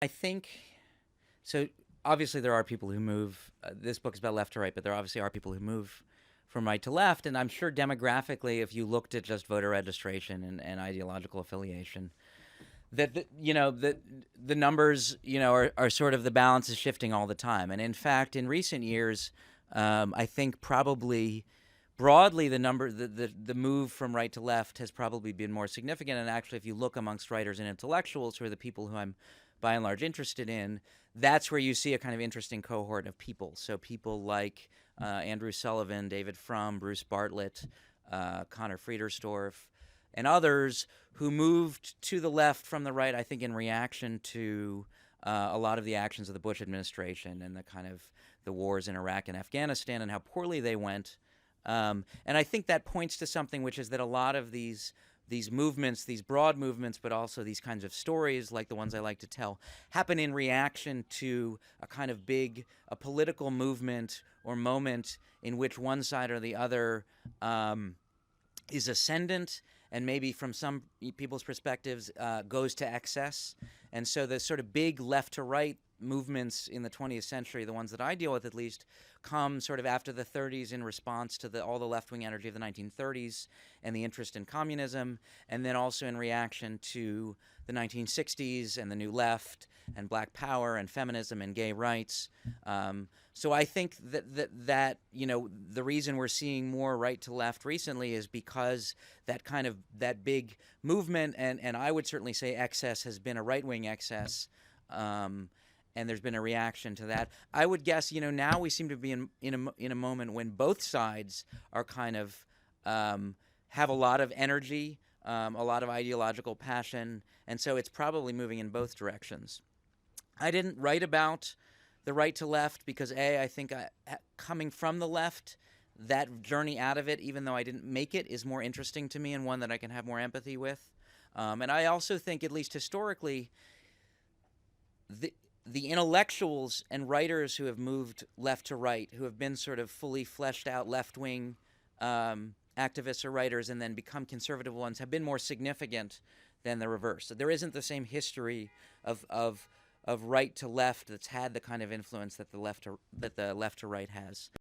I think so. Obviously, there are people who move. This book is about left to right, but there obviously are people who move from right to left. And I'm sure demographically, if you looked at just voter registration and ideological affiliation, that the numbers are sort of the balance is shifting all the time. And in fact, in recent years, I think probably broadly the move from right to left has probably been more significant. And actually, if you look amongst writers and intellectuals, who are the people who I'm by and large interested in, that's where you see a kind of interesting cohort of people. So people like Andrew Sullivan, David Frum, Bruce Bartlett, Connor Friedersdorf, and others who moved to the left from the right, I think, in reaction to a lot of the actions of the Bush administration and the kind of the wars in Iraq and Afghanistan and how poorly they went. And I think that points to something, which is that a lot of these movements, these broad movements, but also these kinds of stories like the ones I like to tell, happen in reaction to a kind of a political movement or moment in which one side or the other is ascendant and maybe from some people's perspectives goes to excess. And so the sort of big left to right movements in the 20th century, the ones that I deal with at least, come sort of after the 30s in response to all the left-wing energy of the 1930s and the interest in communism, and then also in reaction to the 1960s and the New Left and Black Power and feminism and gay rights. So I think that the reason we're seeing more right to left recently is because that big movement and I would certainly say excess has been a right-wing excess. And there's been a reaction to that. I would guess, now we seem to be in a moment when both sides are kind of have a lot of energy, a lot of ideological passion, and so it's probably moving in both directions. I didn't write about the right to left because I think coming from the left, that journey out of it, even though I didn't make it, is more interesting to me and one that I can have more empathy with. And I also think, at least historically, the intellectuals and writers who have moved left to right, who have been sort of fully fleshed out left-wing activists or writers and then become conservative ones, have been more significant than the reverse. So there isn't the same history of right to left that's had the kind of influence that the left to right has.